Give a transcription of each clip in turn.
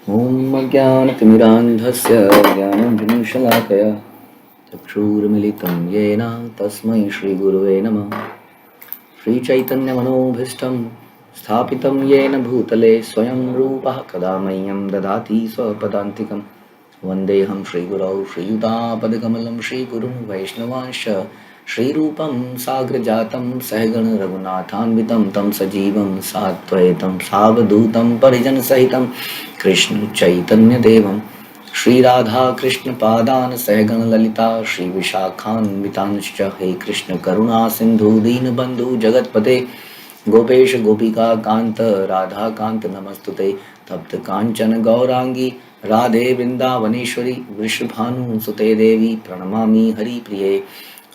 ॐ अज्ञानतिमिरान्धस्य ज्ञानञ्जनशलाकया चक्षुरुन्मिलितं येन तस्मै श्रीगुरुवे नमः। श्रीचैतन्यमनोभीष्टं स्थापितं येन भूतले स्वयं रूपः कदा मह्यं ददाति स्वपदान्तिकं। वन्देऽहं श्रीगुरौ श्रीयुतापदकमलं श्रीगुरुं वैष्णवांश्च श्रीरूपं साग्रजातं सहगण रघुनाथान्वितं तं सजीवं साद्वैतं सावधूतं परिजनसहितं कृष्ण चैतन्यदेवं श्रीराधा कृष्ण पादान सहगण ललिता श्री विशाखान्वितांश्च हे कृष्ण करुणा सिंधु दीनबंधु जगतपते गोपेश गोपिका कांत राधा कांत नमस्तुते तप्त कांचन गौरांगी राधे वृंदावनेश्वरी वृषभानुसुते देवी प्रणमामि हरिप्रिये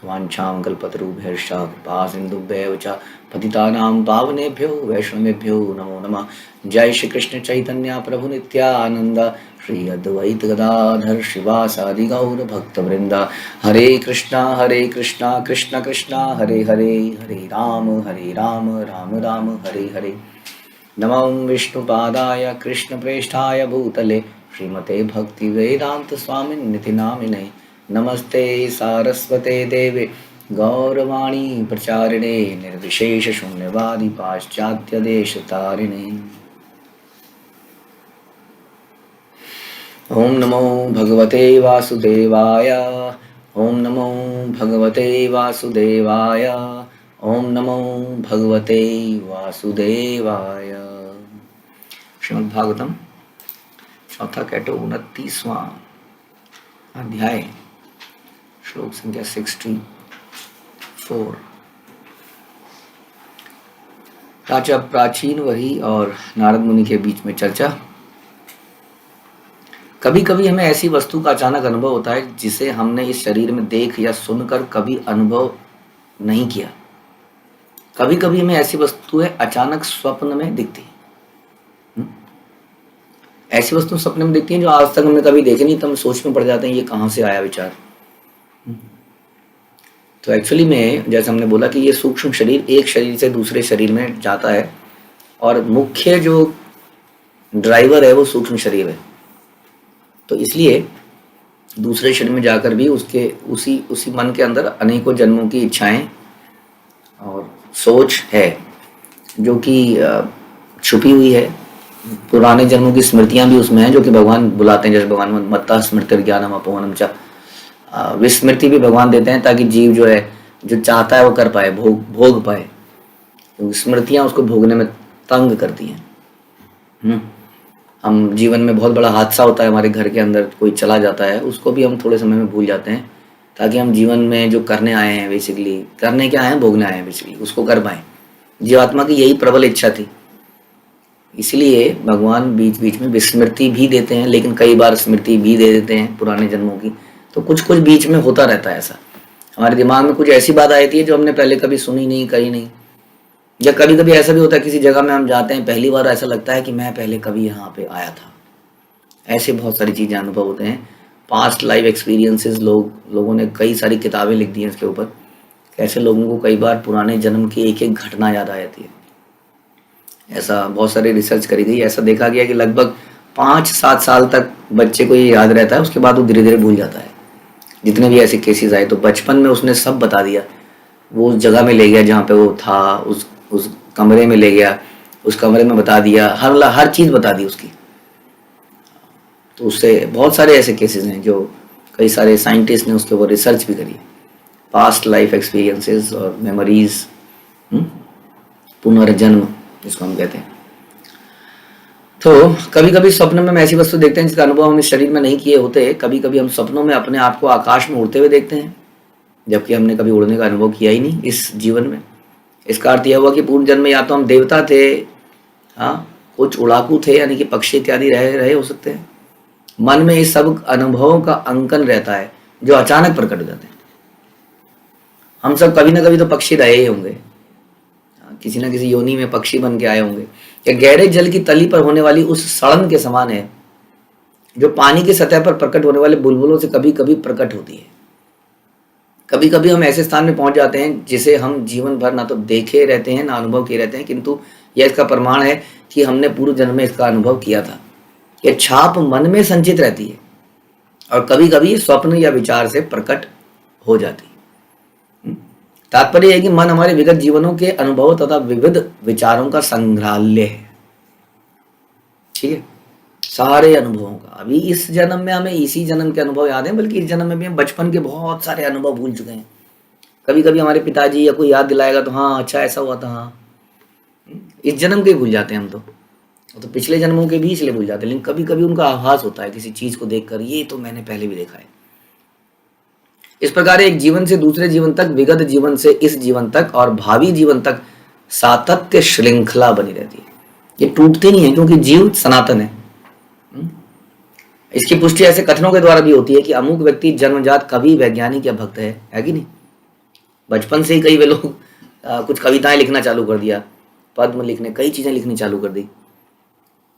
वाञ्छां कल्पतरुभ्यश्च कृपा सिन्धुभ्यैव च पतितानां पावनेभ्यो वैष्णवेभ्यो नमो नमः। जय श्री कृष्ण चैतन्य प्रभु नित्यानंद श्री अद्वैत गदाधर शिवासादि गौर भक्तवृंद। हरे कृष्णा कृष्ण कृष्णा हरे हरे, हरे राम राम राम हरे हरे। नमो विष्णुपादाय कृष्णप्रेष्ठाय भूतले श्रीमते भक्ति वेदांत स्वामिन्निति नामिने। नमस्ते सारस्वते देवे गौरवाणी प्रचारिणे निर्विशेष शून्यवादी पाश्चात्य देश तारिणे। ओम नमो भगवते वासुदेवाय, ओम नमो भगवते वासुदेवाय, ओम नमो भगवते वासुदेवाय। श्रीमद् भागवतम चौथा कैटो 29वां अध्याय श्लोक संख्या 64। राजा प्राचीन वही और नारद मुनि के बीच में चर्चा। कभी कभी हमें ऐसी वस्तु का अचानक अनुभव होता है जिसे हमने इस शरीर में देख या सुनकर कभी अनुभव नहीं किया। कभी कभी हमें ऐसी वस्तुएं अचानक स्वप्न में दिखती हैं। ऐसी वस्तु सपने में दिखती हैं जो आज तक हमने कभी देखी नहीं, तो हम सोच में पड़ जाते हैं ये कहाँ से आया विचार। तो एक्चुअली में जैसे हमने बोला कि ये सूक्ष्म शरीर एक शरीर से दूसरे शरीर में जाता है और मुख्य जो ड्राइवर है वो सूक्ष्म शरीर है। तो इसलिए दूसरे शरीर में जाकर भी उसके उसी मन के अंदर अनेकों जन्मों की इच्छाएं और सोच है जो कि छुपी हुई है। पुराने जन्मों की स्मृतियां भी उसमें हैं जो कि भगवान बुलाते हैं। जैसे भगवान मत्ता स्मृति ज्ञानम अपवनम च, विस्मृति भी भगवान देते हैं ताकि जीव जो है जो चाहता है वो कर पाए, भोग पाए। तो स्मृतियां उसको भोगने में तंग करती हैं। हम जीवन में बहुत बड़ा हादसा होता है, हमारे घर के अंदर कोई चला जाता है, उसको भी हम थोड़े समय में भूल जाते हैं ताकि हम जीवन में जो करने आए हैं, बेसिकली करने क्या आए हैं, भोगने आए हैं, बेसिकली उसको कर पाएँ। जीवात्मा की यही प्रबल इच्छा थी। इसलिए भगवान बीच बीच में विस्मृति भी देते हैं, लेकिन कई बार स्मृति भी दे देते हैं पुराने जन्मों की। तो कुछ कुछ बीच में होता रहता है ऐसा। हमारे दिमाग में कुछ ऐसी बात आई थी जो हमने पहले कभी सुनी नहीं, करी नहीं। या कभी कभी ऐसा भी होता है किसी जगह में हम जाते हैं, पहली बार ऐसा लगता है कि मैं पहले कभी यहाँ पे आया था। ऐसे बहुत सारी चीज़ें अनुभव होते हैं। पास्ट लाइफ एक्सपीरियंसेस लोगों ने कई सारी किताबें लिख दी हैं इसके ऊपर, कैसे लोगों को कई बार पुराने जन्म की एक एक घटना याद आ जाती है। ऐसा बहुत सारी रिसर्च करी गई। ऐसा देखा गया कि लगभग 5-7 साल तक बच्चे को ये याद रहता है, उसके बाद वो धीरे धीरे भूल जाता है। जितने भी ऐसे केसेस आए तो बचपन में उसने सब बता दिया। वो उस जगह में ले गया जहाँ पे वो था, उस कमरे में ले गया, उस कमरे में बता दिया, हर चीज़ बता दी उसकी। तो उससे बहुत सारे ऐसे केसेस हैं जो कई सारे साइंटिस्ट ने उसके ऊपर रिसर्च भी करी। पास्ट लाइफ एक्सपीरियंसेस और मेमोरीज, पुनर्जन्म जिसको हम कहते हैं। तो कभी कभी स्वप्न में हम ऐसी वस्तु देखते हैं जिसका अनुभव हम इस शरीर में नहीं किए होते। कभी कभी हम सपनों में अपने आप को आकाश में उड़ते हुए देखते हैं, जबकि हमने कभी उड़ने का अनुभव किया ही नहीं इस जीवन में। इसका अर्थ यह हुआ कि पूर्व जन्म में या तो हम देवता थे, हाँ, कुछ उड़ाकू थे, यानी कि पक्षी इत्यादि रहे हो सकते हैं। मन में इस सब अनुभवों का अंकन रहता है जो अचानक प्रकट हो जाते हैं। हम सब कभी ना कभी तो पक्षी रहे ही होंगे, किसी न किसी योनि में पक्षी बन के आए होंगे। या गहरे जल की तली पर होने वाली उस सड़न के समान है जो पानी की सतह पर प्रकट होने वाले बुलबुलों से कभी कभी प्रकट होती है। कभी कभी हम ऐसे स्थान में पहुंच जाते हैं जिसे हम जीवन भर ना तो देखे रहते हैं ना अनुभव किए रहते हैं, किंतु यह इसका प्रमाण है कि हमने पूर्व जन्म में इसका अनुभव किया था। ये छाप मन में संचित रहती है और कभी कभी स्वप्न या विचार से प्रकट हो जाती है। तात्पर्य है कि मन हमारे विगत जीवनों के अनुभव तथा विविध विचारों का संग्रहालय है। ठीक है, सारे अनुभवों का। अभी इस जन्म में हमें इसी जन्म के अनुभव याद हैं, बल्कि इस जन्म में भी हम बचपन के बहुत सारे अनुभव भूल चुके हैं। कभी कभी हमारे पिताजी या कोई याद दिलाएगा तो हाँ अच्छा ऐसा हुआ था, हाँ इस जन्म के भूल जाते हैं हम तो पिछले जन्मों के भी इसलिए भूल जाते हैं, लेकिन कभी कभी उनका आभास होता है किसी चीज को देखकर, ये तो मैंने पहले भी देखा है। इस प्रकार एक जीवन से दूसरे जीवन तक, विगत जीवन से इस जीवन तक और भावी जीवन तक सातत्य श्रृंखला बनी रहती है। ये टूटते नहीं है क्योंकि जीव सनातन है। इसकी पुष्टि ऐसे कथनों के द्वारा भी होती है कि अमुक व्यक्ति जन्मजात कवि, वैज्ञानिक या भक्त है कि नहीं। बचपन से ही कई वे लोग कुछ कविताएं लिखना चालू कर दिया, पद्म लिखने, कई चीजें लिखनी चालू कर दी।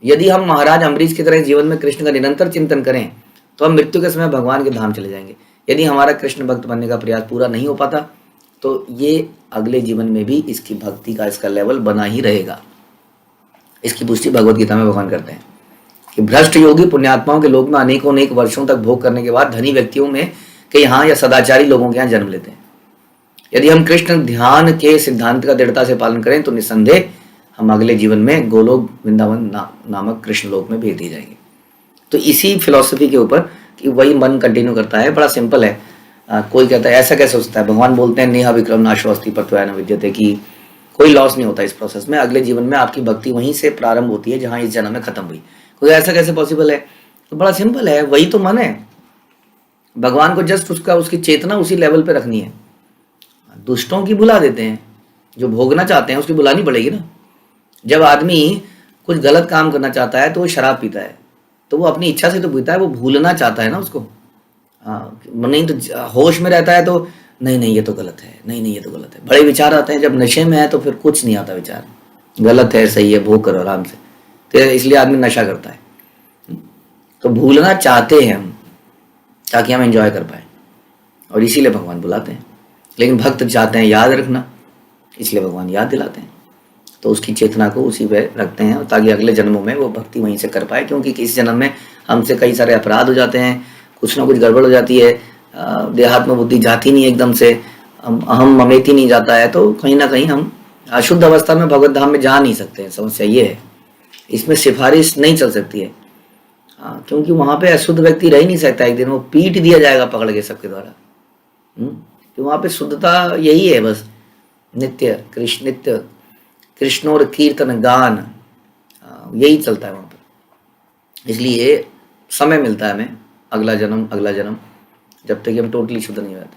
यदि हम महाराज अम्बरीश की तरह जीवन में कृष्ण का निरंतर चिंतन करें तो हम मृत्यु के समय भगवान के धाम चले जाएंगे। यदि हमारा कृष्ण भक्त बनने का प्रयास पूरा नहीं हो पाता तो ये अगले जीवन में भी इसकी भक्ति का इसका लेवल बना ही रहेगा। इसकी पुष्टि भगवत गीता में भगवान करते हैं कि भ्रष्ट योगी पुण्यात्माओं के लोक में अनेकों अनेक वर्षों तक भोग करने के बाद धनी व्यक्तियों में के यहाँ या सदाचारी लोगों के यहाँ जन्म लेते हैं। यदि हम कृष्ण ध्यान के सिद्धांत का दृढ़ता से पालन करें तो निस्संदेह हम अगले जीवन में गोलोक वृंदावन नामक कृष्ण लोक में भेज दिए जाएंगे। तो इसी फिलॉसफी के ऊपर कि वही मन कंटिन्यू करता है। बड़ा सिंपल है। कोई कहता है ऐसा कैसे सोचता है, भगवान बोलते हैं नेहा विक्रम नाशोस्ति परत्वया न विद्यते, कि कोई लॉस नहीं होता इस प्रोसेस में। अगले जीवन में आपकी भक्ति वहीं से प्रारंभ होती है जहां इस जन्म में खत्म हुई। कोई ऐसा कैसे पॉसिबल है, तो बड़ा सिंपल है, वही तो मन है। भगवान को जस्ट उसकी चेतना उसी लेवल पे रखनी है। दुष्टों की भुला देते हैं, जो भोगना चाहते हैं उसकी भुलानी पड़ेगी ना। जब आदमी कुछ गलत काम करना चाहता है तो वो शराब पीता है, तो वो अपनी इच्छा से तो पीता है, वो भूलना चाहता है ना उसको। नहीं तो होश में रहता है तो नहीं ये तो गलत है, नहीं ये तो गलत है। बड़े विचार आते हैं। जब नशे में है तो फिर कुछ नहीं आता विचार, गलत है सही है, भोग करो आराम से। तो इसलिए आदमी नशा करता है। तो भूलना चाहते हैं हम ताकि हम एंजॉय कर पाए, और इसीलिए भगवान बुलाते हैं। लेकिन भक्त चाहते हैं याद रखना, इसलिए भगवान याद दिलाते हैं। तो उसकी चेतना को उसी पे रखते हैं ताकि अगले जन्मों में वो भक्ति वहीं से कर पाए। क्योंकि इस जन्म में हमसे कई सारे अपराध हो जाते हैं, कुछ ना कुछ गड़बड़ हो जाती है, देहात्म बुद्धि जाती नहीं एकदम से, अहम ममेती नहीं जाता है, तो कहीं ना कहीं हम अशुद्ध अवस्था में भगवत धाम में जा नहीं सकते हैं। समस्या ये है, इसमें सिफारिश नहीं चल सकती है। क्योंकि वहाँ पे अशुद्ध व्यक्ति रह ही नहीं सकता, एक दिन वो पीट दिया जाएगा पकड़ के सबके द्वारा। तो वहाँ पे शुद्धता यही है बस, नित्य कृष्ण और कीर्तन गान, यही चलता है वहाँ पर। इसलिए समय मिलता है हमें, अगला जन्म, जब तक हम टोटली शुद्ध नहीं रहते।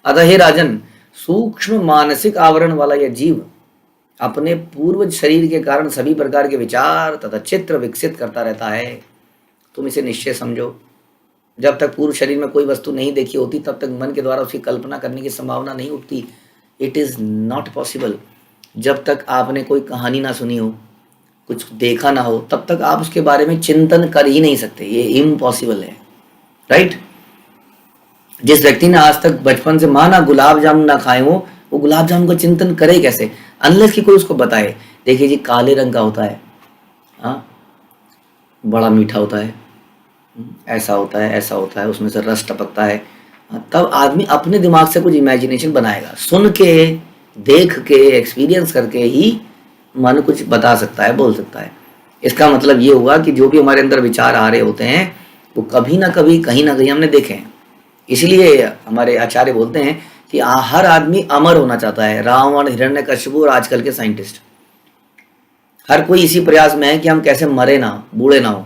अतः हे राजन, सूक्ष्म मानसिक आवरण वाला यह जीव अपने पूर्व शरीर के कारण सभी प्रकार के विचार तथा चित्र विकसित करता रहता है। तुम इसे निश्चय समझो। जब तक पूर्व शरीर में कोई वस्तु नहीं देखी होती तब तक मन के द्वारा उसकी कल्पना करने की संभावना नहीं उठती। It is not possible. जब तक आपने कोई कहानी ना सुनी हो, कुछ देखा ना हो, तब तक आप उसके बारे में चिंतन कर ही नहीं सकते। ये इम्पॉसिबल है, राइट। जिस व्यक्ति ने आज तक बचपन से माना गुलाब जामुन ना खाए हो, वो गुलाब जामुन का चिंतन करे कैसे, अनलेस कि कोई उसको बताए। देखिए जी, काले रंग का होता है, हाँ, बड़ा मीठा होता है, ऐसा होता है, उसमें से रस टपकता है। तब आदमी अपने दिमाग से कुछ इमेजिनेशन बनाएगा। सुन के, देख के, एक्सपीरियंस करके ही मन कुछ बता सकता है, बोल सकता है। इसका मतलब ये हुआ कि जो भी हमारे अंदर विचार आ रहे होते हैं वो कभी ना कभी कहीं ना कहीं हमने देखे हैं। इसलिए हमारे आचार्य बोलते हैं कि हर आदमी अमर होना चाहता है। रावण, हिरण्यकशिपु और आजकल के साइंटिस्ट, हर कोई इसी प्रयास में है कि हम कैसे मरे ना, बूढ़े ना हो।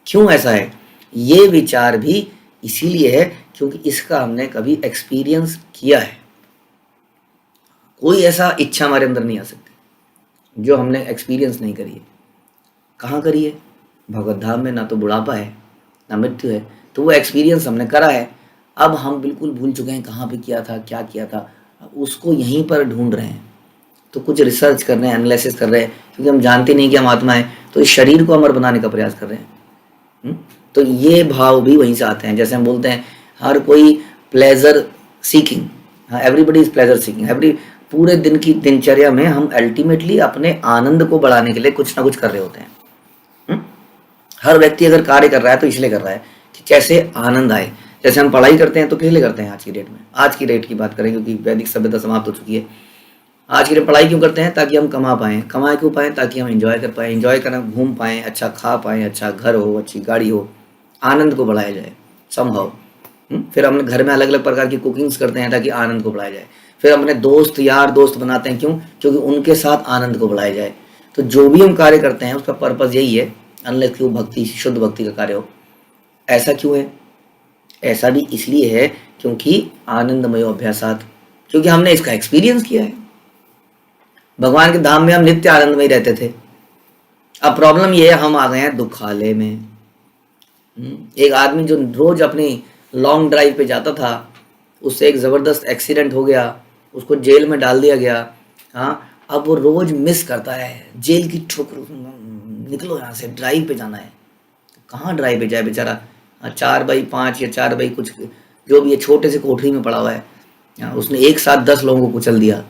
क्यों ऐसा है? ये विचार भी इसीलिए है क्योंकि इसका हमने कभी एक्सपीरियंस किया है। कोई ऐसा इच्छा हमारे अंदर नहीं आ सकती जो हमने एक्सपीरियंस नहीं करी है। कहाँ करी है? भगवत धाम में। ना तो बुढ़ापा है ना मृत्यु है, तो वो एक्सपीरियंस हमने करा है। अब हम बिल्कुल भूल चुके हैं कहाँ पे किया था, क्या किया था, उसको यहीं पर ढूंढ रहे हैं। तो कुछ रिसर्च कर रहे हैं, एनालिसिस कर रहे हैं, क्योंकि हम जानते नहीं कि हम आत्मा है, तो इस शरीर को अमर बनाने का प्रयास कर रहे हैं। तो ये भाव भी वहीं से आते हैं। जैसे हम बोलते हैं हर कोई प्लेजर सीकिंग, हाँ, एवरीबडी इज प्लेजर सीकिंग। पूरे दिन की दिनचर्या में हम अल्टीमेटली अपने आनंद को बढ़ाने के लिए कुछ ना कुछ कर रहे होते हैं। हर व्यक्ति अगर कार्य कर रहा है तो इसलिए कर रहा है कि कैसे आनंद आए। जैसे हम पढ़ाई करते हैं तो किस लिए करते हैं आज की डेट में, आज की डेट की बात करें क्योंकि वैदिक सभ्यता समाप्त हो चुकी है। आज की डेट पढ़ाई क्यों करते हैं, ताकि हम कमा पाएँ, कमा क्यों पाएँ, ताकि हम एंजॉय कर पाएँ, एंजॉय करना घूम पाएँ, अच्छा खा पाएँ, अच्छा घर हो, अच्छी गाड़ी हो, आनंद को बढ़ाया जाए संभव। फिर हम घर में अलग अलग प्रकार की कुकिंग्स करते हैं ताकि आनंद को बढ़ाया जाए। फिर हम अपने दोस्त यार दोस्त बनाते हैं, क्यों, क्योंकि उनके साथ आनंद को बढ़ाया जाए। तो जो भी हम कार्य करते हैं उसका पर्पज़ यही है, अनलेस कि वो भक्ति शुद्ध भक्ति का कार्य हो। ऐसा क्यों है, ऐसा भी इसलिए है क्योंकि आनंदमय अभ्यासात, क्योंकि हमने इसका एक्सपीरियंस किया है। भगवान के धाम में हम नित्य आनंदमय रहते थे। अब प्रॉब्लम ये है, हम आ गए हैं दुखालय में। एक आदमी जो रोज अपनी लॉन्ग ड्राइव पे जाता था, उससे एक ज़बरदस्त एक्सीडेंट हो गया, उसको जेल में डाल दिया गया। हाँ, अब वो रोज मिस करता है जेल की ठोकर, निकलो यहाँ से, ड्राइव पे जाना है। कहाँ ड्राइव पे जाए बेचारा, 4x5 या 4 कुछ जो भी है, छोटे से कोठरी में पड़ा हुआ है। उसने एक साथ 10 लोगों को कुचल दिया,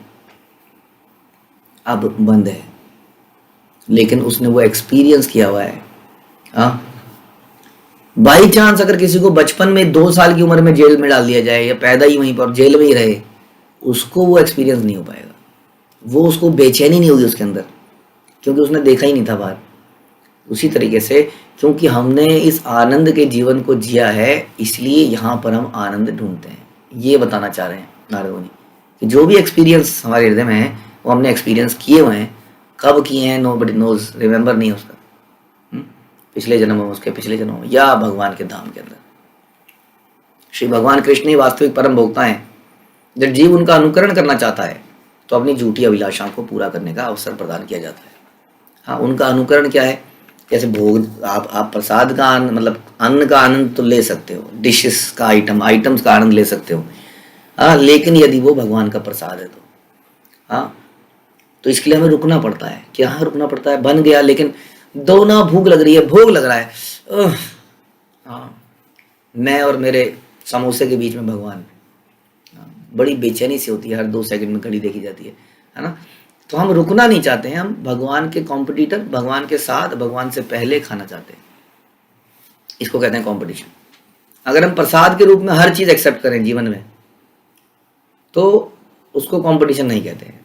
अब बंद है, लेकिन उसने वो एक्सपीरियंस किया हुआ है। हाँ, बाई चांस अगर किसी को बचपन में 2 साल की उम्र में जेल में डाल दिया जाए या पैदा ही वहीं पर जेल में ही रहे, उसको वो एक्सपीरियंस नहीं हो पाएगा, वो उसको बेचैनी नहीं होगी उसके अंदर, क्योंकि उसने देखा ही नहीं था बाहर। उसी तरीके से क्योंकि हमने इस आनंद के जीवन को जिया है, इसलिए यहाँ पर हम आनंद ढूंढते हैं। ये बताना चाह रहे हैं नारद मुनि कि जो भी एक्सपीरियंस हमारे हृदय में है वो हमने एक्सपीरियंस किए हुए हैं। कब किए हैं नोबडी नोज, रिमेंबर नहीं उसका, पिछले जन्म में, उसके पिछले जन्म में, या भगवान के धाम के अंदर। श्री भगवान कृष्ण ही वास्तविक परम भोक्ता हैं। जब जीव उनका अनुकरण करना चाहता है तो अपनी झूठी अभिलाषाओं को पूरा करने का अवसर प्रदान किया जाता है। हाँ, उनका अनुकरण क्या है, जैसे भोग, आप प्रसाद का मतलब अन्न का आनंद तो ले सकते हो, डिशेस का आइटम्स का आनंद ले सकते हो। हाँ, लेकिन यदि वो भगवान का प्रसाद है तो हाँ, तो इसके लिए हमें रुकना पड़ता है। क्या रुकना पड़ता है, बन गया लेकिन दो ना भूख लग रही है, भोग लग रहा है, हाँ, मैं और मेरे समोसे के बीच में भगवान, बड़ी बेचैनी सी होती है, हर 2 सेकंड में घड़ी देखी जाती है ना। तो हम रुकना नहीं चाहते हैं, हम भगवान के कॉम्पिटिटर, भगवान के साथ, भगवान से पहले खाना चाहते हैं। इसको कहते हैं कंपटीशन। अगर हम प्रसाद के रूप में हर चीज़ एक्सेप्ट करें जीवन में तो उसको कंपटीशन नहीं कहते हैं।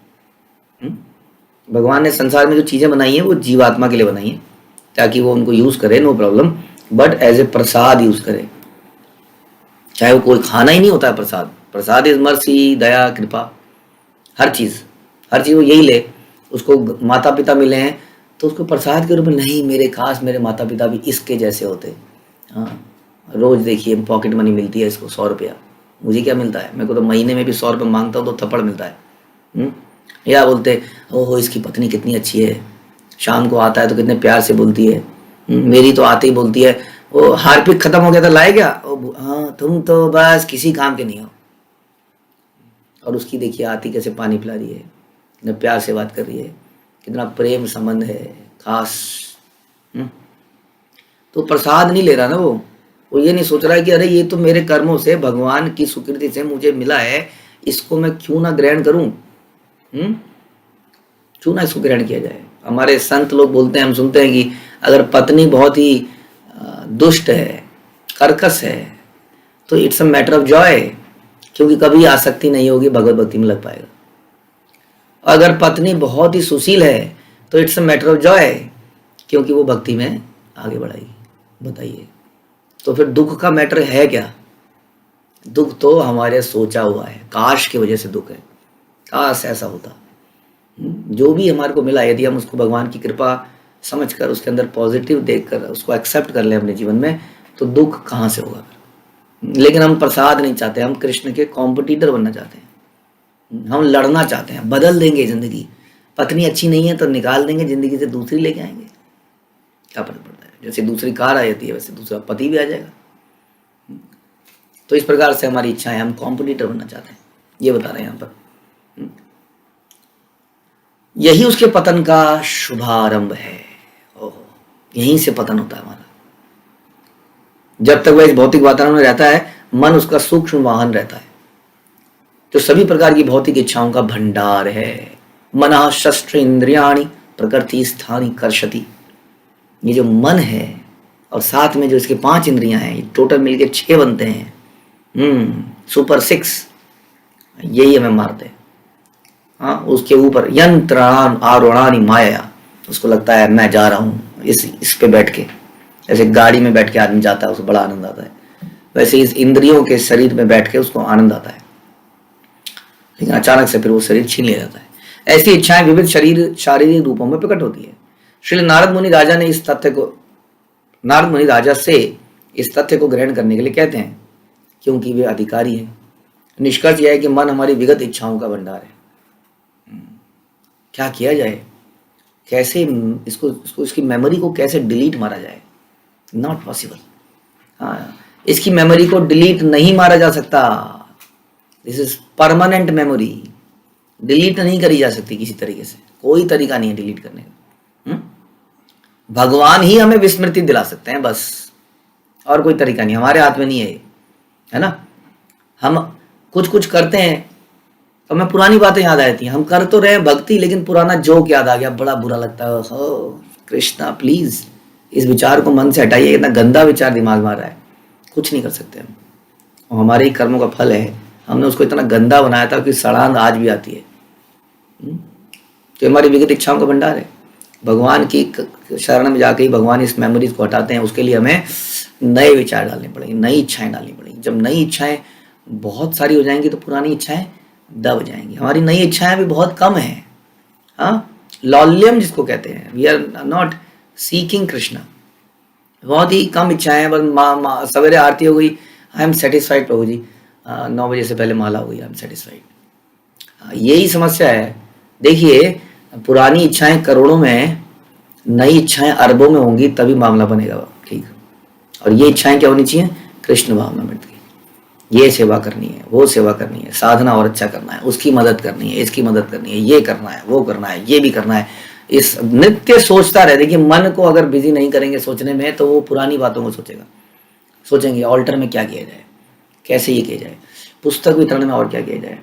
भगवान ने संसार में जो चीज़ें बनाई हैं वो जीवात्मा के लिए बनाई हैं, ताकि वो उनको यूज़ करे, no problem, but as a prasad use करे। चाहे वो कोई खाना ही नहीं होता है प्रसाद, प्रसाद इज मर्सी, दया, कृपा, हर चीज़ वो यही ले। उसको माता पिता मिले हैं तो उसको प्रसाद के रूप में नहीं, मेरे खास मेरे माता पिता भी इसके जैसे होते। हाँ, रोज़ देखिए पॉकेट मनी मिलती है इसको 100 रुपया, मुझे क्या मिलता है, मेरे को तो महीने में भी 100 रुपये मांगता हूँ तो थप्पड़ मिलता है। या बोलते ओहो इसकी पत्नी कितनी अच्छी है, शाम को आता है तो कितने प्यार से बोलती है, मेरी तो आते ही बोलती है वो हार्पिक खत्म हो गया था लाए क्या, हाँ तुम तो बस किसी काम के नहीं हो। और उसकी देखिए आती कैसे पानी पिला रही है, कितना प्यार से बात कर रही है, कितना प्रेम संबंध है खास। तो प्रसाद नहीं ले रहा ना वो ये नहीं सोच रहा है कि अरे ये तो मेरे कर्मों से, भगवान की स्वीकृति से मुझे मिला है, इसको मैं क्यों ना ग्रहण करूं, क्यों ना इसको ग्रहण किया जाए। हमारे संत लोग बोलते हैं, हम सुनते हैं कि अगर पत्नी बहुत ही दुष्ट है, कर्कश है, तो it's a matter of Joy, क्योंकि कभी आसक्ति नहीं होगी, भगवत भक्ति में लग पाएगा। अगर पत्नी बहुत ही सुशील है तो it's a matter of Joy, क्योंकि वो भक्ति में आगे बढ़ाएगी। बताइए, तो फिर दुख का मैटर है क्या? दुख तो हमारे सोचा हुआ है, काश की वजह से दुख है, काश ऐसा होता। जो भी हमारे को मिला, यदि हम उसको भगवान की कृपा समझकर, उसके अंदर पॉजिटिव देखकर उसको एक्सेप्ट कर लें अपने जीवन में, तो दुख कहाँ से होगा। लेकिन हम प्रसाद नहीं चाहते, हम कृष्ण के कॉम्पिटिटर बनना चाहते हैं, हम लड़ना चाहते हैं, बदल देंगे जिंदगी। पत्नी अच्छी नहीं है तो निकाल देंगे, जिंदगी से दूसरी लेके आएंगे, क्या फर्क पड़ता है। जैसे दूसरी कार आ जाती है वैसे दूसरा पति भी आ जाएगा। तो इस प्रकार से हमारी इच्छा है, हम कॉम्पिटिटर बनना चाहते हैं, ये बता रहे हैं यहाँ पर। यही उसके पतन का शुभारंभ है। ओहो, यहीं से पतन होता है हमारा। जब तक वह इस भौतिक वातावरण में रहता है, मन उसका सूक्ष्म वाहन रहता है, जो सभी प्रकार की भौतिक इच्छाओं का भंडार है। मनः शस्त्र इंद्रियाणि प्रकृति स्थानी कर्षति। ये जो मन है, और साथ में जो इसके 5 इंद्रियां हैं, टोटल मिलके 6 बनते हैं। सुपर 6, यही हमें मारते हैं। हाँ, उसके ऊपर यंत्रान आरोणानी माया, उसको लगता है मैं जा रहा हूँ इस पे बैठ के, जैसे गाड़ी में बैठ के आदमी जाता है उसको बड़ा आनंद आता है, वैसे इस इंद्रियों के शरीर में बैठ के उसको आनंद आता है, लेकिन अचानक से फिर वो शरीर छीन लिया जाता है। ऐसी इच्छाएं विविध शारीरिक रूपों में प्रकट होती है। श्री नारद मुनि राजा से इस तथ्य को ग्रहण करने के लिए कहते हैं, क्योंकि वे अधिकारी हैं। निष्कर्ष यह है कि मन हमारी विगत इच्छाओं का भंडार है। क्या किया जाए, कैसे इसको इसकी मेमोरी को कैसे डिलीट मारा जाए? Not possible. हाँ, इसकी मेमोरी को डिलीट नहीं मारा जा सकता। This is permanent memory, delete नहीं करी जा सकती किसी तरीके से, कोई तरीका नहीं है डिलीट करने का। भगवान ही हमें विस्मृति दिला सकते हैं बस, और कोई तरीका नहीं, हमारे हाथ में नहीं है ना। हम कुछ कुछ करते हैं तो हमें पुरानी बातें याद आ जाती हैं, हम कर तो रहे हैं भक्ति, लेकिन पुराना जोक याद आ गया, बड़ा बुरा लगता है। हो कृष्णा प्लीज इस विचार को मन से हटाइए, इतना गंदा विचार दिमाग में आ रहा है, कुछ नहीं कर सकते हम, और हमारे ही कर्मों का फल है। हमने उसको इतना गंदा बनाया था कि सड़ांग आज भी आती है। तो हमारी विगत इच्छाओं का भंडार है। भगवान की शरण में जाके ही भगवान इस मेमोरीज को हटाते हैं। उसके लिए हमें नए विचार डालने पड़ेंगे, नई इच्छाएं डालनी पड़ेंगी। जब नई इच्छाएं बहुत सारी हो जाएंगी तो पुरानी इच्छाएं दब जाएंगी। हमारी नई इच्छाएं भी बहुत कम है। हाँ, लॉल्यम जिसको कहते हैं, we are not seeking Krishna, बहुत ही कम इच्छाएं हैं। बस सवेरे आरती हो गई, आई एम सेटिस्फाइड प्रभु जी, 9 बजे से पहले माला हो गई, आई एम सेटिस्फाइड। यही समस्या है। देखिए, पुरानी इच्छाएं करोड़ों में, नई इच्छाएं अरबों में होंगी, तभी मामला बनेगा ठीक। और ये इच्छाएं क्या होनी चाहिए? कृष्ण भावना में की, ये सेवा करनी है, वो सेवा करनी है, साधना और अच्छा करना है, उसकी मदद करनी है, इसकी मदद करनी है, ये करना है, वो करना है, ये भी करना है। इस नित्य सोचता रहे। देखिए, मन को अगर बिजी नहीं करेंगे सोचने में तो वो पुरानी बातों को सोचेंगे ऑल्टर में क्या किया जाए, कैसे ये किया जाए, पुस्तक वितरण में और क्या किया जाए,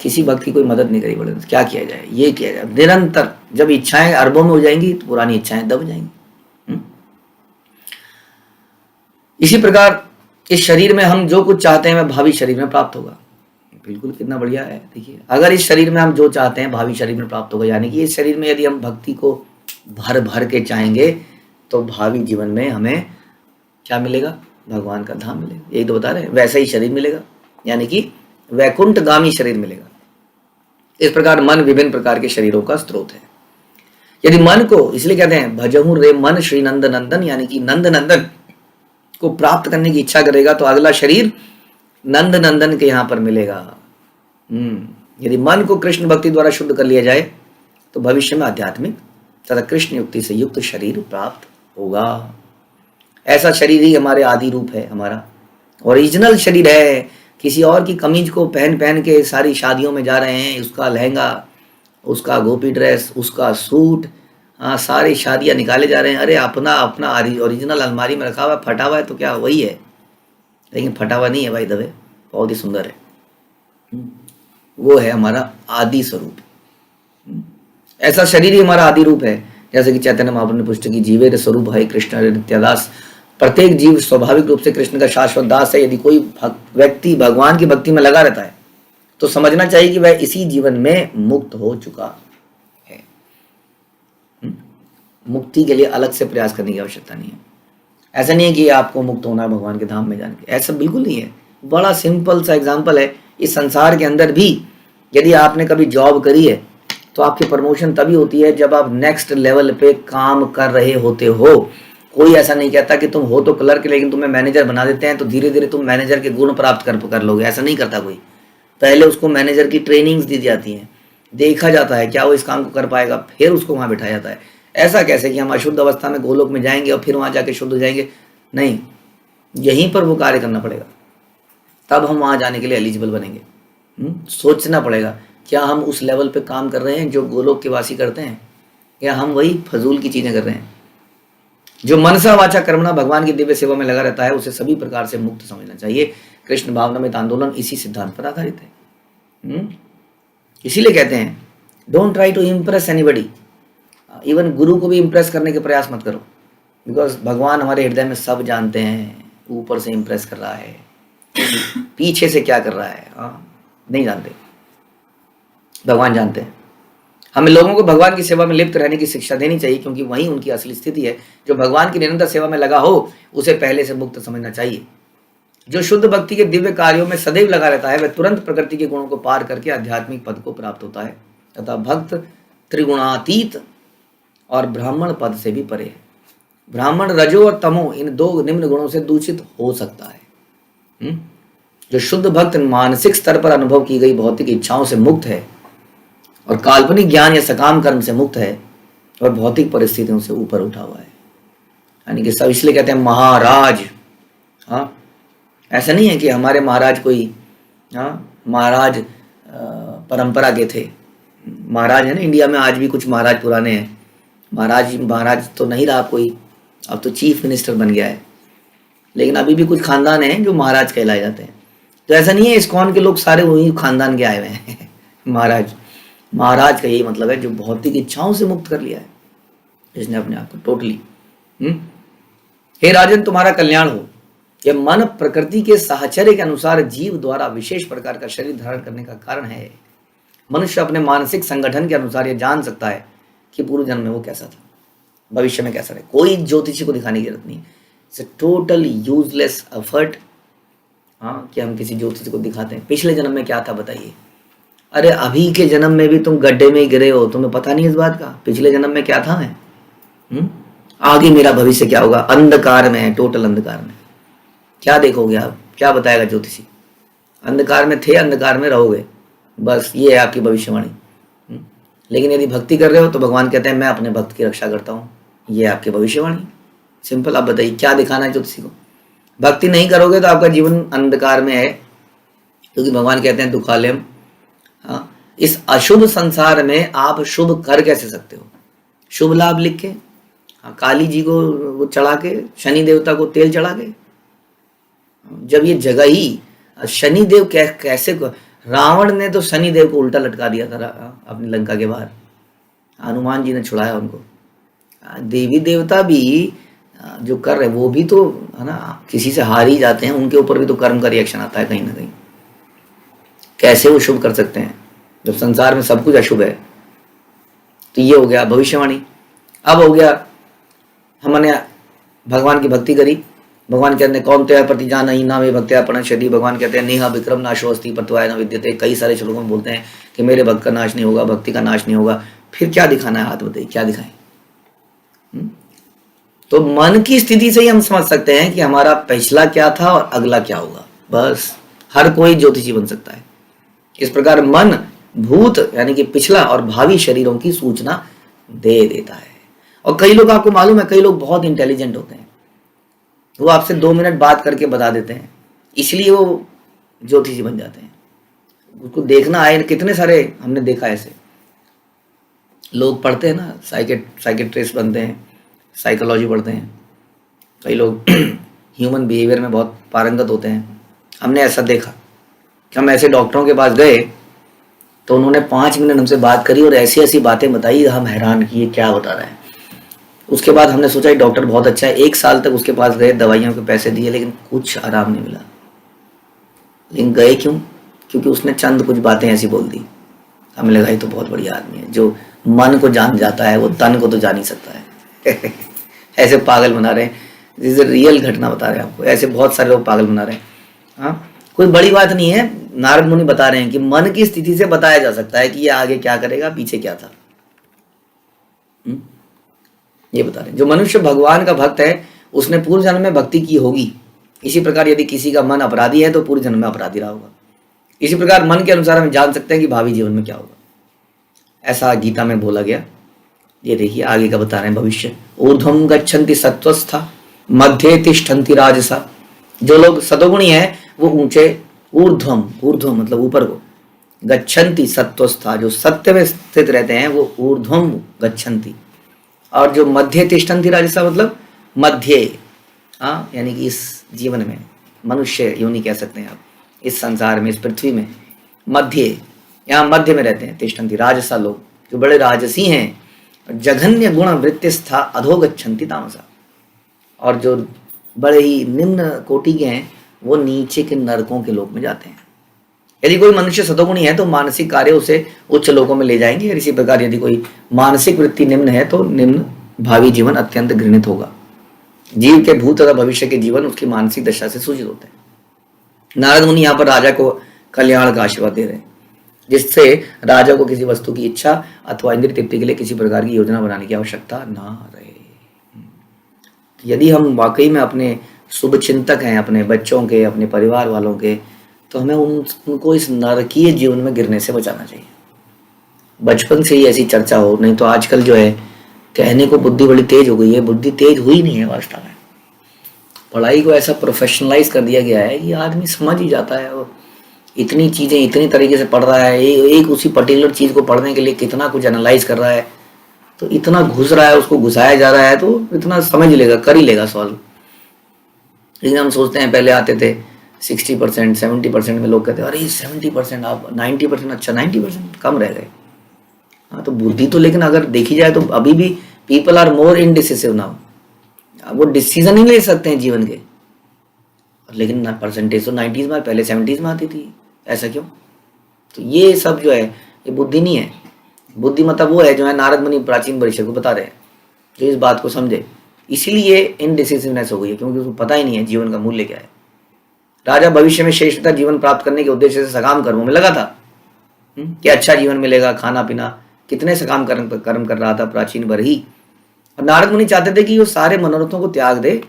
किसी भक्त की कोई मदद नहीं करी बोले तो क्या किया जाए, ये किया जाए। निरंतर जब इच्छाएं अरबों में हो जाएंगी तो पुरानी इच्छाएं दब जाएंगी। इसी प्रकार इस शरीर में हम जो कुछ चाहते हैं वह भावी शरीर में प्राप्त होगा। बिल्कुल, कितना बढ़िया है। देखिए, अगर इस शरीर में हम जो चाहते हैं भावी शरीर में प्राप्त होगा, यानी कि इस शरीर में यदि हम भक्ति को भर भर के चाहेंगे तो भावी जीवन में हमें क्या मिलेगा? भगवान का धाम मिलेगा। यही तो बता रहे हैं, वैसा ही शरीर मिलेगा, यानी कि वैकुंठगामी शरीर मिलेगा। इस प्रकार मन विभिन्न प्रकार के शरीरों का स्रोत है। यदि मन को, इसलिए कहते हैं भजहु रे मन श्री नंद नंदन, यानी कि नंद नंदन को प्राप्त करने की इच्छा करेगा तो अगला शरीर नंद नंदन के यहाँ पर मिलेगा। यदि मन को कृष्ण भक्ति द्वारा शुद्ध कर लिया जाए तो भविष्य में आध्यात्मिक तथा कृष्ण युक्ति से युक्त शरीर प्राप्त होगा। ऐसा शरीर ही हमारे आदि रूप है, हमारा ओरिजिनल शरीर है। किसी और की कमीज को पहन पहन के सारी शादियों में जा रहे हैं, उसका लहंगा, उसका गोपी ड्रेस, उसका सूट, हाँ, सारी शादियां निकाले जा रहे हैं। अरे अपना अपना ओरिजिनल अलमारी में रखा हुआ है, फटा हुआ है तो क्या वही है, लेकिन फटा हुआ नहीं है भाई दबे, बहुत ही सुंदर है। वो है हमारा आदि स्वरूप। ऐसा शरीर ही हमारा आदि रूप है। जैसे कि चैतन्य महाप्रभु ने पुस्तक की जीवेर स्वरूप है कृष्ण नित्यादास, प्रत्येक जीव स्वाभाविक रूप से कृष्ण का शाश्वत दास है। यदि कोई व्यक्ति भगवान की भक्ति में लगा रहता है तो समझना चाहिए कि वह इसी जीवन में मुक्त हो चुका है। मुक्ति के लिए अलग से प्रयास करने की आवश्यकता नहीं है। ऐसा नहीं है कि आपको मुक्त होना है भगवान के धाम में जाने के, ऐसा बिल्कुल नहीं है। बड़ा सिंपल सा एग्जाम्पल है, इस संसार के अंदर भी यदि आपने कभी जॉब करी है तो आपकी प्रमोशन तभी होती है जब आप नेक्स्ट लेवल पे काम कर रहे होते हो। कोई ऐसा नहीं कहता कि तुम हो तो क्लर्क लेकिन तुम्हें मैनेजर बना देते हैं तो धीरे धीरे तुम मैनेजर के गुण प्राप्त कर लोगे, ऐसा नहीं करता कोई। पहले उसको मैनेजर की ट्रेनिंग्स दी जाती हैं, देखा जाता है क्या वो इस काम को कर पाएगा, फिर उसको वहाँ बिठाया जाता है। ऐसा कैसे कि हम अशुद्ध अवस्था में गोलोक में जाएंगे और फिर वहाँ जाके शुद्ध हो जाएंगे, नहीं, यहीं पर वो कार्य करना पड़ेगा, तब हम वहाँ जाने के लिए एलिजिबल बनेंगे। सोचना पड़ेगा क्या हम उस लेवल पे काम कर रहे हैं जो गोलोक के वासी करते हैं, या हम वही फजूल की चीज़ें कर रहे हैं। जो मनसा वाचा कर्मणा भगवान की दिव्य सेवा में लगा रहता है उसे सभी प्रकार से मुक्त समझना चाहिए। कृष्ण भावनामृत आंदोलन इसी सिद्धांत पर आधारित है। इसीलिए कहते हैं don't try to impress anybody, even guru को भी इम्प्रेस करने के प्रयास मत करो। बिकॉज भगवान हमारे हृदय में सब जानते हैं, ऊपर से इम्प्रेस कर रहा है, पीछे से क्या कर रहा है, नहीं जानते, भगवान जानते हैं। हमें लोगों को भगवान की सेवा में लिप्त रहने की शिक्षा देनी चाहिए, क्योंकि वही उनकी असली स्थिति है। जो भगवान की निरंतर सेवा में लगा हो उसे पहले से मुक्त समझना चाहिए। जो शुद्ध भक्ति के दिव्य कार्यों में सदैव लगा रहता है वह तुरंत प्रकृति के गुणों को पार करके आध्यात्मिक पद को प्राप्त होता है तथा भक्त त्रिगुणातीत और ब्राह्मण पद से भी परे है। ब्राह्मण रजो और तमो इन दो निम्न गुणों से दूषित हो सकता है। जो शुद्ध भक्त मानसिक स्तर पर अनुभव की गई भौतिक इच्छाओं से मुक्त है और काल्पनिक ज्ञान या सकाम कर्म से मुक्त है और भौतिक परिस्थितियों से ऊपर उठा हुआ है, यानी कि सब इसलिए कहते हैं महाराज। हाँ, ऐसा नहीं है कि हमारे महाराज कोई महाराज परंपरा के थे। महाराज है ना, इंडिया में आज भी कुछ महाराज पुराने हैं। महाराज तो नहीं रहा कोई, अब तो चीफ मिनिस्टर बन गया है, लेकिन अभी भी कुछ खानदान हैं जो महाराज कहलाए जाते हैं। तो ऐसा नहीं है इस्कॉन के लोग सारे वही खानदान के आए हुए हैं। महाराज का यही मतलब है जो भौतिक इच्छाओं से मुक्त कर लिया है, जिसने अपने आप को टोटली। हे राजन, तुम्हारा कल्याण हो। यह मन प्रकृति के साहचर्य के अनुसार जीव द्वारा विशेष प्रकार का शरीर धारण करने का कारण है। मनुष्य अपने मानसिक संगठन के अनुसार यह जान सकता है कि पूर्व जन्म में वो कैसा था, भविष्य में कैसा रहे। कोई ज्योतिषी को दिखाने की जरूरत नहीं। इट्स टोटल यूजलेस एफर्ट कि हम किसी ज्योतिषी को दिखाते हैं पिछले जन्म में क्या था बताइए। अरे अभी के जन्म में भी तुम गड्ढे में ही गिरे हो, तुम्हें पता नहीं इस बात का पिछले जन्म में क्या था मैं। आगे मेरा भविष्य क्या होगा, अंधकार में है, टोटल अंधकार में। क्या देखोगे आप, क्या बताएगा ज्योतिषी। अंधकार में थे, अंधकार में रहोगे, बस ये है आपकी भविष्यवाणी। लेकिन यदि भक्ति कर रहे हो तो भगवान कहते हैं मैं अपने भक्त की रक्षा करता हूँ, ये है आपकी भविष्यवाणी। सिंपल। आप बताइए क्या दिखाना है ज्योतिषी को। भक्ति नहीं करोगे तो आपका जीवन अंधकार में है, क्योंकि भगवान कहते हैं दुखालयम। इस अशुभ संसार में आप शुभ कर कैसे सकते हो। शुभ लाभ लिख के, काली जी को वो चढ़ा के, शनि देवता को तेल चढ़ा के, जब ये जगह ही शनि देव कैसे रावण ने तो शनि देव को उल्टा लटका दिया था अपनी लंका के बाहर, हनुमान जी ने छुड़ाया उनको। देवी देवता भी जो कर रहे वो भी तो है ना, किसी से हार ही जाते हैं, उनके ऊपर भी तो कर्म का रिएक्शन आता है कहीं ना कहीं। कैसे वो शुभ कर सकते हैं जब संसार में सब कुछ अशुभ है। तो ये हो गया भविष्यवाणी। अब हो गया हमने भगवान की भक्ति करी। भगवान कहते हैं कौन तया प्रति जान ही नाम भक्त्या प्रणश्यति। भगवान कहते हैं नेहा विक्रम नाशो अस्ति परत्वाय न विद्यते। कई सारे श्लोकों में बोलते हैं कि मेरे भक्त का नाश नहीं होगा, भक्ति का नाश नहीं होगा। फिर क्या दिखाना है, हाथ बताइए क्या दिखाएं। तो मन की स्थिति से ही हम समझ सकते हैं कि हमारा पिछला क्या था और अगला क्या होगा। बस हर कोई ज्योतिषी बन सकता है। इस प्रकार मन भूत यानी कि पिछला और भावी शरीरों की सूचना दे देता है। और कई लोग, आपको मालूम है, कई लोग बहुत इंटेलिजेंट होते हैं, वो आपसे 2 मिनट बात करके बता देते हैं, इसलिए वो ज्योतिषी बन जाते हैं। उसको देखना आए, कितने सारे हमने देखा ऐसे लोग पढ़ते हैं ना, साइकेट्रिस्ट बनते हैं, साइकोलॉजी पढ़ते हैं। कई लोग ह्यूमन बिहेवियर में बहुत पारंगत होते हैं। हमने ऐसा देखा कि हम ऐसे डॉक्टरों के पास गए तो उन्होंने 5 मिनट हमसे बात करी और ऐसी ऐसी बातें बताई, हम हैरान कि ये क्या बता रहा है। उसके बाद हमने सोचा डॉक्टर बहुत अच्छा है। 1 साल तक उसके पास गए, दवाइयों के पैसे दिए, लेकिन कुछ आराम नहीं मिला। लेकिन गए क्यों? क्योंकि उसने चंद कुछ बातें ऐसी बोल दी। हमें लगा ये तो बहुत बढ़िया आदमी है, जो मन को जान जाता है वो तन को तो जान ही सकता है। ऐसे पागल बना रहे हैं, जिसे रियल घटना बता रहे हैं आपको। ऐसे बहुत सारे लोग पागल बना रहे हैं। हाँ, कोई बड़ी बात नहीं है। नारद मुनि बता रहे हैं कि मन की स्थिति से बताया जा सकता है कि ये आगे क्या करेगा, पीछे क्या था। ये बता रहे हैं। जो मनुष्य भगवान का भक्त है उसने पूर्व जन्म में भक्ति की होगी। इसी प्रकार यदि किसी का मन अपराधी है तो पूर्व जन्म में अपराधी रहा होगा। इसी प्रकार मन के अनुसार हम जान सकते हैं कि भावी जीवन में क्या होगा। ऐसा गीता में बोला गया। ये देखिए आगे का बता रहे हैं भविष्य। ऊर्ध्वं गच्छन्ति सत्वस्था मध्य तिष्ठन्ति राजसा। जो लोग सतोगुणी है वो ऊंचे, ऊर्ध्वम मतलब ऊपर को, गच्छन्ति सत्वस्था जो सत्य में स्थित रहते हैं वो ऊर्ध्वम गच्छन्ति। और जो मध्य तिष्ठन्ति राजसा मतलब मध्य, यानी कि इस जीवन में, मनुष्य योनि कह सकते हैं आप, इस संसार में, इस पृथ्वी में मध्य, यहाँ मध्य में रहते हैं। तिष्ठन्ति राजसा लोग जो बड़े राजसी हैं। जघन्य गुण वृत्तिस्था अधो गच्छन्ति तामसा। और जो बड़े ही निम्न कोटि के हैं वो नीचे के नरकों के लोक में जाते हैं। यदि कोई मनुष्य सतोगुणी है तो मानसिक कार्य उसे उच्च लोकों में ले जाएंगे, और इसी प्रकार यदि कोई मानसिक वृत्ति निम्न है तो निम्न भावी जीवन अत्यंत घृणित होगा। जीव के भूत तथा भविष्य के जीवन उसकी मानसिक दशा से सूचित होते हैं। नारद मुनि यहाँ पर राजा को कल्याण का आशीर्वाद दे रहे हैं, जिससे राजा को किसी वस्तु की इच्छा अथवा इंद्रिय तृप्ति के लिए किसी प्रकार की योजना बनाने की आवश्यकता ना रहे। यदि हम वाकई में अपने शुभ चिंतक हैं, अपने बच्चों के, अपने परिवार वालों के, तो हमें उनको इस नरकीय जीवन में गिरने से बचाना चाहिए। बचपन से ही ऐसी चर्चा हो, नहीं तो आजकल जो है कहने को बुद्धि बड़ी तेज हो गई है, बुद्धि तेज हुई नहीं है वास्तव में। पढ़ाई को ऐसा प्रोफेशनलाइज कर दिया गया है कि आदमी समझ ही जाता है, और इतनी चीज़ें इतनी तरीके से पढ़ रहा है, एक उसी पर्टिकुलर चीज़ को पढ़ने के लिए कितना कुछ एनालाइज कर रहा है, तो इतना घुस रहा है, उसको घुसाया जा रहा है, तो इतना समझ लेगा, कर ही लेगा सॉल्व। लेकिन हम सोचते हैं, पहले आते थे 60%, 70% में लोग कहते हैं अरे 70%, आप 90%, अच्छा 90% कम रह गए। हाँ, तो बुद्धि तो, लेकिन अगर देखी जाए तो अभी भी people are more indecisive now. वो डिसीजन ही ले सकते हैं जीवन के, लेकिन परसेंटेज तो 90s में, पहले 70s में आती थी। ऐसा क्यों? तो ये सब जो है ये बुद्धि नहीं है। बुद्धि मतलब वो है जो है नारद मुनि प्राचीन भविष्य को बता रहे हैं, जो इस बात को समझे। इसीलिए इनडिसिसिवनेस हो गई है, क्योंकि उसको पता ही नहीं है जीवन का मूल्य क्या है। राजा भविष्य में श्रेष्ठता जीवन प्राप्त करने के उद्देश्य से सकाम कर्मों में लगा था कि अच्छा जीवन मिलेगा, खाना पीना, कितने सकाम कर्म कर रहा था प्राचीन बरही। और नारद मुनि चाहते थे कि वो सारे मनोरथों को त्याग दे।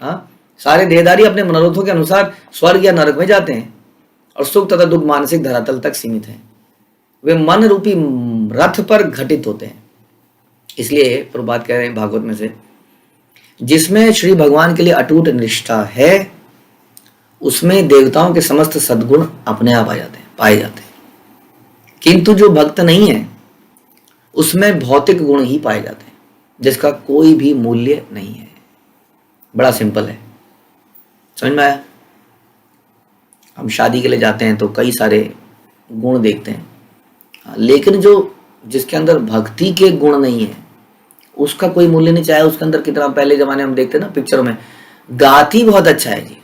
हाँ, सारे देहधारी अपने मनोरथों के अनुसार स्वर्ग या नरक में जाते हैं, और सुख तथा दुख मानसिक धरातल तक सीमित हैं। वे मन रूपी रथ पर घटित होते हैं। इसलिए प्रभुपाद कह रहे हैं भागवत में से, जिसमें श्री भगवान के लिए अटूट निष्ठा है उसमें देवताओं के समस्त सद्गुण अपने आप आ जाते हैं, पाए जाते हैं। किंतु जो भक्त नहीं है उसमें भौतिक गुण ही पाए जाते हैं, जिसका कोई भी मूल्य नहीं है। बड़ा सिंपल है, समझ में आया? हम शादी के लिए जाते हैं तो कई सारे गुण देखते हैं, लेकिन जो जिसके अंदर भक्ति के गुण नहीं है उसका कोई मूल्य नहीं। चाहे उसके अंदर कितना, पहले जमाने हम देखते ना पिक्चरों में, गाती बहुत अच्छा है जी,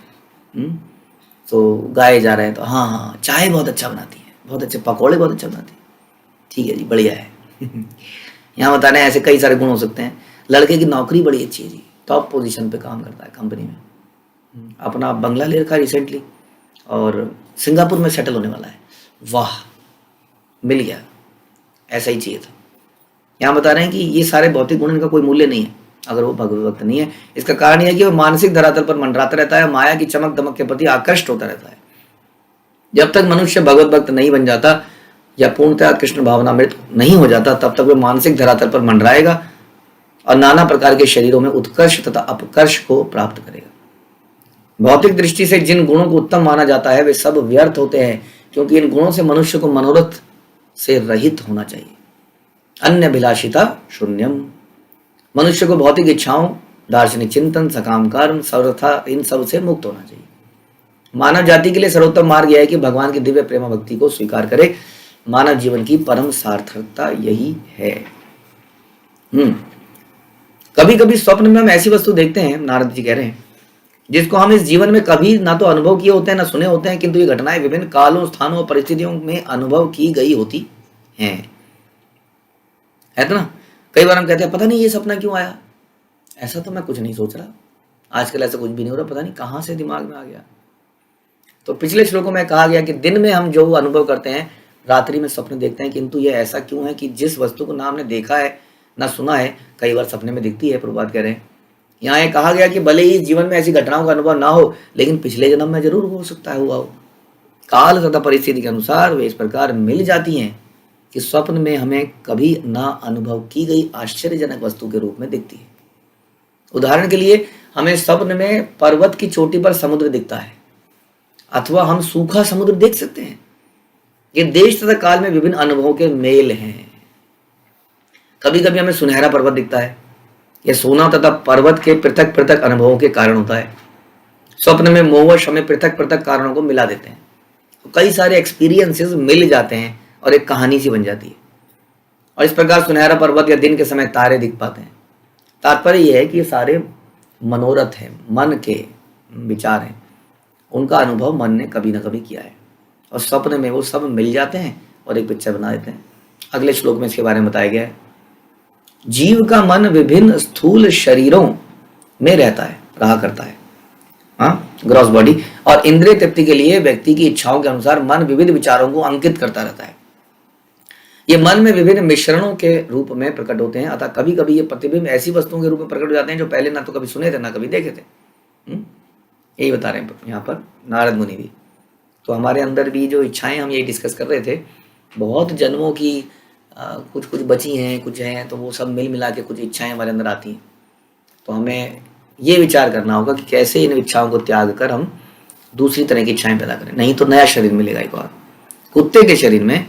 तो गाए जा रहे हैं तो हाँ हाँ, चाय बहुत अच्छा बनाती है, बहुत अच्छे पकौड़े बहुत अच्छा बनाती है, ठीक है जी, बढ़िया है। यहाँ बता रहे हैं ऐसे कई सारे गुण हो सकते हैं। लड़के की नौकरी बड़ी अच्छी है जी, टॉप पोजीशन पे काम करता है कंपनी में, अपना बंगला ले रखा रिसेंटली और सिंगापुर में सेटल होने वाला है, वाह मिल गया, ऐसा ही चाहिए था। यहाँ बता रहे हैं कि ये सारे भौतिक गुण, इनका कोई मूल्य नहीं है अगर वो भगवत नहीं है। इसका कारण यह है कि वो मानसिक धरातल पर मंडराता रहता है, माया की चमक दमक के प्रति आकृष्ट होता रहता है। जब तक मनुष्य भगवत भक्त नहीं बन जाता या पूर्णतः कृष्ण भावनामृत नहीं हो जाता, तब तक वह मानसिक धरातल पर मंडराएगा और नाना प्रकार के शरीरों में उत्कर्ष तथा अपकर्ष को प्राप्त करेगा। भौतिक दृष्टि से जिन गुणों को उत्तम माना जाता है वे सब व्यर्थ होते हैं, क्योंकि इन गुणों से मनुष्य को मनोरथ से रहित होना चाहिए। अन्य अभिलाषिता शून्यम। मनुष्य को भौतिक इच्छाओं, दार्शनिक चिंतन, सकाम कर्म, सर्वथा इन सब से मुक्त होना चाहिए। मानव जाति के लिए सर्वोत्तम मार्ग यह है कि भगवान की दिव्य प्रेम भक्ति को स्वीकार करे। मानव जीवन की परम सार्थकता यही है। कभी कभी स्वप्न में हम ऐसी वस्तु देखते हैं, नारद जी कह रहे हैं, जिसको हम इस जीवन में कभी ना तो अनुभव किए होते हैं ना सुने होते हैं, किंतु ये घटनाएं विभिन्न कालों, स्थानों और परिस्थितियों में अनुभव की गई होती हैं। है तो ना? कई बार हम कहते हैं पता नहीं ये सपना क्यों आया, ऐसा तो मैं कुछ नहीं सोच रहा, आजकल ऐसा कुछ भी नहीं हो रहा, पता नहीं कहाँ से दिमाग में आ गया। तो पिछले श्लोकों में कहा गया कि दिन में हम जो अनुभव करते हैं रात्रि में स्वप्न देखते हैं, किंतु ये ऐसा क्यों है कि जिस वस्तु को ना हमने देखा है ना सुना है, कई बार सपने में दिखती है। प्रभुपाद कह रहे हैं यहाँ ये कहा गया कि भले ही जीवन में ऐसी घटनाओं का अनुभव ना हो, लेकिन पिछले जन्म में जरूर हो सकता है हुआ हो। काल तथा परिस्थिति के अनुसार वे इस प्रकार मिल जाती हैं कि स्वप्न में हमें कभी ना अनुभव की गई आश्चर्यजनक वस्तु के रूप में दिखती है। उदाहरण के लिए हमें स्वप्न में पर्वत की चोटी पर समुद्र दिखता है, अथवा हम सूखा समुद्र देख सकते हैं। ये देश तथा काल में विभिन्न अनुभवों के मेल हैं। कभी कभी हमें सुनहरा पर्वत दिखता है, यह सोना तथा पर्वत के पृथक पृथक अनुभवों के कारण होता है। स्वप्न में मोहवश हमें पृथक पृथक कारणों को मिला देते हैं, तो कई सारे एक्सपीरियंसेस मिल जाते हैं और एक कहानी सी बन जाती है। और इस प्रकार सुनहरा पर्वत या दिन के समय तारे दिख पाते हैं। तात्पर्य यह है कि ये सारे मनोरथ है, मन के विचार हैं, उनका अनुभव मन ने कभी ना कभी किया है और स्वप्न में वो सब मिल जाते हैं और एक पिक्चर बना देते हैं। अगले श्लोक में इसके बारे में बताया गया है, जीव का मन विभिन्न स्थूल शरीरों में रहा करता है, हाँ, ग्रॉस बॉडी, और इंद्रिय तृप्ति के लिए व्यक्ति की इच्छाओं के अनुसार मन विविध विचारों को अंकित करता रहता है। ये मन में विभिन्न मिश्रणों के रूप में प्रकट होते हैं, अतः कभी कभी ये प्रतिबिंब ऐसी वस्तुओं के रूप में प्रकट हो जाते हैं जो पहले ना तो कभी सुने थे ना कभी देखे थे। यही बता रहे हैं यहाँ पर नारद मुनि भी। तो हमारे अंदर भी जो इच्छाएं, हम यही डिस्कस कर रहे थे, बहुत जन्मों की कुछ कुछ बची हैं, कुछ हैं, तो वो सब मिल मिला के कुछ इच्छाएं हमारे अंदर आती हैं। तो हमें ये विचार करना होगा कि कैसे इन इच्छाओं को त्याग कर हम दूसरी तरह की इच्छाएं पैदा करें, नहीं तो नया शरीर मिलेगा एक और। कुत्ते के शरीर में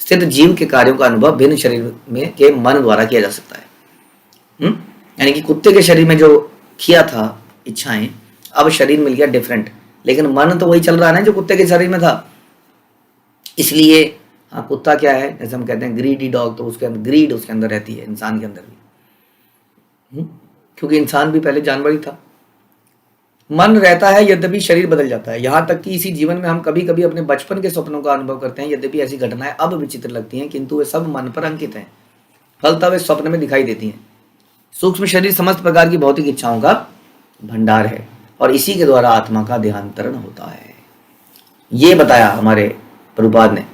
स्थित जीव के कार्यों का अनुभव भिन्न शरीर में के मन द्वारा किया जा सकता है। यानी कि कुत्ते के शरीर में जो किया था इच्छाएं, अब शरीर मिल गया डिफरेंट, लेकिन मन तो वही चल रहा है ना जो कुत्ते के शरीर में था। इसलिए हाँ, कुत्ता क्या है, जैसे हम कहते हैं ग्रीडी डॉग, तो उसके अंदर ग्रीड उसके अंदर रहती है, इंसान के अंदर भी, क्योंकि इंसान भी पहले जानवर ही था। मन रहता है यद्यपि शरीर बदल जाता है, यहाँ तक कि इसी जीवन में हम कभी कभी अपने बचपन के सपनों का अनुभव करते हैं। यद्यपि ऐसी घटनाएं अब विचित्र लगती हैं, किंतु वे सब मन पर अंकित हैं, फलतः वे स्वप्न में दिखाई देती हैं। सूक्ष्म शरीर समस्त प्रकार की भौतिक इच्छाओं का भंडार है और इसी के द्वारा आत्मा का देहांतरण होता है। ये बताया हमारे प्रभुपाद ने।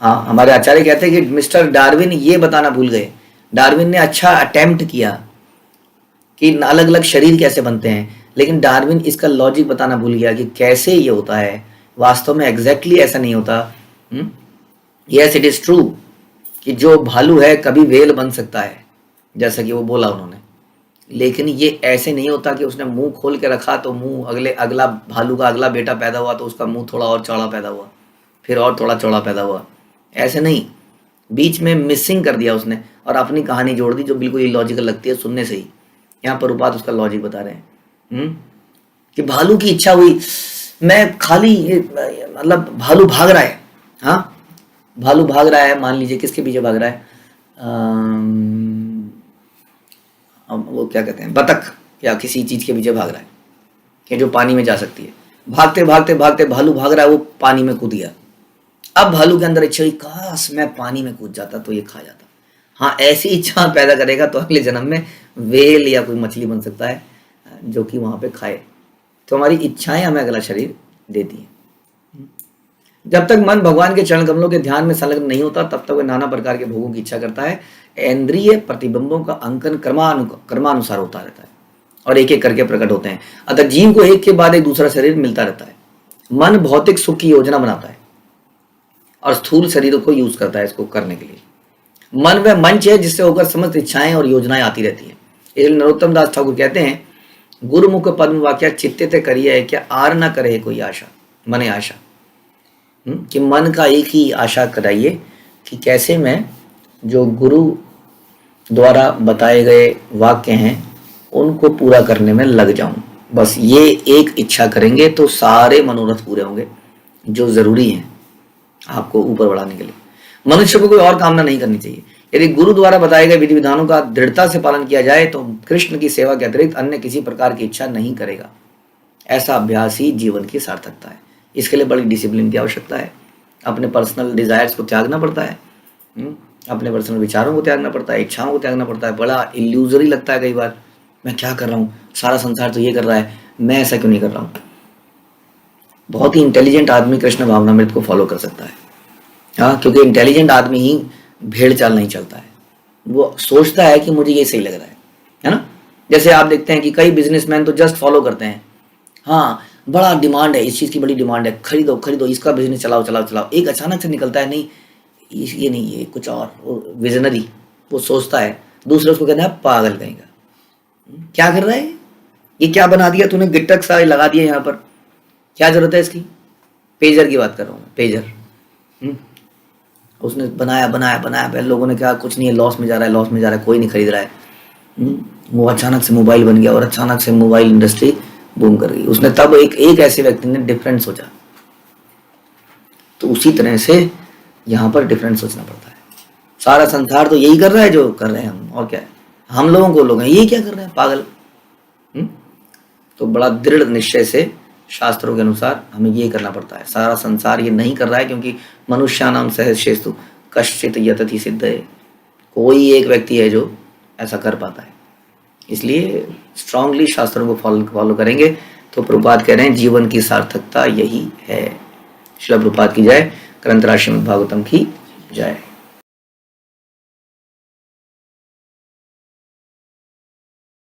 हाँ, हमारे आचार्य कहते हैं कि मिस्टर डार्विन ये बताना भूल गए। डार्विन ने अच्छा अटेम्प्ट किया कि अलग अलग शरीर कैसे बनते हैं, लेकिन डार्विन इसका लॉजिक बताना भूल गया कि कैसे ये होता है। वास्तव में एग्जैक्टली ऐसा नहीं होता। यस, इट इज ट्रू कि जो भालू है कभी व्हेल बन सकता है, जैसा कि वो बोला उन्होंने, लेकिन ये ऐसे नहीं होता कि उसने मुंह खोल के रखा तो मुंह अगला भालू का अगला बेटा पैदा हुआ तो उसका मुंह थोड़ा और चौड़ा पैदा हुआ, फिर और थोड़ा चौड़ा पैदा हुआ। ऐसे नहीं, बीच में मिसिंग कर दिया उसने और अपनी कहानी जोड़ दी, जो बिल्कुल इलॉजिकल लगती है सुनने से ही। यहाँ पर उपात उसका लॉजिक बता रहे हैं कि भालू की इच्छा हुई, मैं खाली मतलब भालू भाग रहा है। हाँ, भालू भाग रहा है, मान लीजिए किसके पीछे भाग रहा है, वो क्या कहते हैं, बतख या किसी चीज के पीछे भाग रहा है कि जो पानी में जा सकती है। भागते भागते भागते भालू भाग रहा है, वो पानी में कूद गया। अब भालू के अंदर इच्छा हुई, काश मैं पानी में कूद जाता तो ये खा जाता। हाँ, ऐसी इच्छा पैदा करेगा तो अगले जन्म में व्हेल या कोई मछली बन सकता है जो कि वहां पे खाए। तो हमारी इच्छाएं हमें अगला शरीर देती हैं। जब तक मन भगवान के चरण कमलों के ध्यान में संलग्न नहीं होता, तब तक वह नाना प्रकार के भोगों की इच्छा करता है। इंद्रिय प्रतिबिंबों का अंकन क्रमानुसार होता रहता है और एक एक करके प्रकट होते हैं, अतः जीव को एक के बाद एक दूसरा शरीर मिलता रहता है। मन भौतिक सुख की योजना बनाता है और स्थूल शरीरों को यूज करता है इसको करने के लिए। मन वह मंच है जिससे होकर समस्त इच्छाएं और योजनाएं आती रहती हैं। इसलिए नरोत्तम दास ठाकुर कहते हैं, गुरुमुख पद्म वाक्य चित्ते ते करिए है क्या आर न करे कोई आशा, मने आशा, कि मन का एक ही आशा कराइए कि कैसे मैं जो गुरु द्वारा बताए गए वाक्य हैं उनको पूरा करने में लग जाऊं। बस ये एक इच्छा करेंगे तो सारे मनोरथ पूरे होंगे जो जरूरी हैं आपको ऊपर बढ़ाने के लिए। मनुष्य को कोई और कामना नहीं करनी चाहिए। यदि गुरु द्वारा बताए गए विधि विधानों का दृढ़ता से पालन किया जाए तो कृष्ण की सेवा के अतिरिक्त अन्य किसी प्रकार की इच्छा नहीं करेगा। ऐसा अभ्यास ही जीवन की सार्थकता है। इसके लिए बड़ी डिसिप्लिन की आवश्यकता है। अपने पर्सनल डिजायर्स को त्यागना पड़ता है, अपने पर्सनल विचारों को त्यागना पड़ता है, इच्छाओं को त्यागना पड़ता है। बड़ा इल्यूजरी लगता है कई बार, मैं क्या कर रहा हूँ, सारा संसार तो ये कर रहा है, मैं ऐसा क्यों नहीं कर रहा हूँ। बहुत ही इंटेलिजेंट आदमी कृष्ण भावनामृत को फॉलो कर सकता है। हाँ, क्योंकि इंटेलिजेंट आदमी ही भेड़ चाल नहीं चलता है। वो सोचता है कि मुझे ये सही लग रहा है ना। जैसे आप देखते हैं कि कई बिजनेसमैन तो जस्ट फॉलो करते हैं। हाँ, बड़ा डिमांड है, इस चीज़ की बड़ी डिमांड है, खरीदो खरीदो, इसका बिजनेस चलाओ चलाओ चलाओ। एक अचानक से निकलता है, नहीं ये नहीं, ये कुछ और, विजनरी वो सोचता है। दूसरे उसको कहते हैं पागल कहेगा, क्या कर रहा है ये, क्या बना दिया तूने, गिट्टक सा लगा दिया यहाँ पर, क्या जरूरत है इसकी। पेजर की बात कर रहा हूँ, पेजर उसने बनाया बनाया बनाया, पहले लोगों ने कहा कुछ नहीं है, लॉस में जा रहा है, लॉस में जा रहा है, कोई नहीं खरीद रहा है। वो अचानक से मोबाइल बन गया और अचानक से मोबाइल इंडस्ट्री बूम कर गई। उसने तब एक ऐसे व्यक्ति ने डिफरेंट सोचा। तो उसी तरह से यहाँ पर डिफरेंट सोचना पड़ता है। सारा संसार तो यही कर रहा है जो कर रहे हैं हम, और क्या है। हम लोगों को लोग हैं ये क्या कर रहे हैं, पागल। तो बड़ा दृढ़ निश्चय से शास्त्रों के अनुसार हमें ये करना पड़ता है। सारा संसार ये नहीं कर रहा है, क्योंकि मनुष्यानाम सहस्रेषु कश्चित् यतति सिद्धये, कोई एक व्यक्ति है जो ऐसा कर पाता है। इसलिए स्ट्रांगली शास्त्रों को फॉलो करेंगे तो प्रभुपाद कह रहे हैं जीवन की सार्थकता यही है। श्रील प्रभुपाद की जय, ग्रंथराज श्रीमद् भागवतम की जय।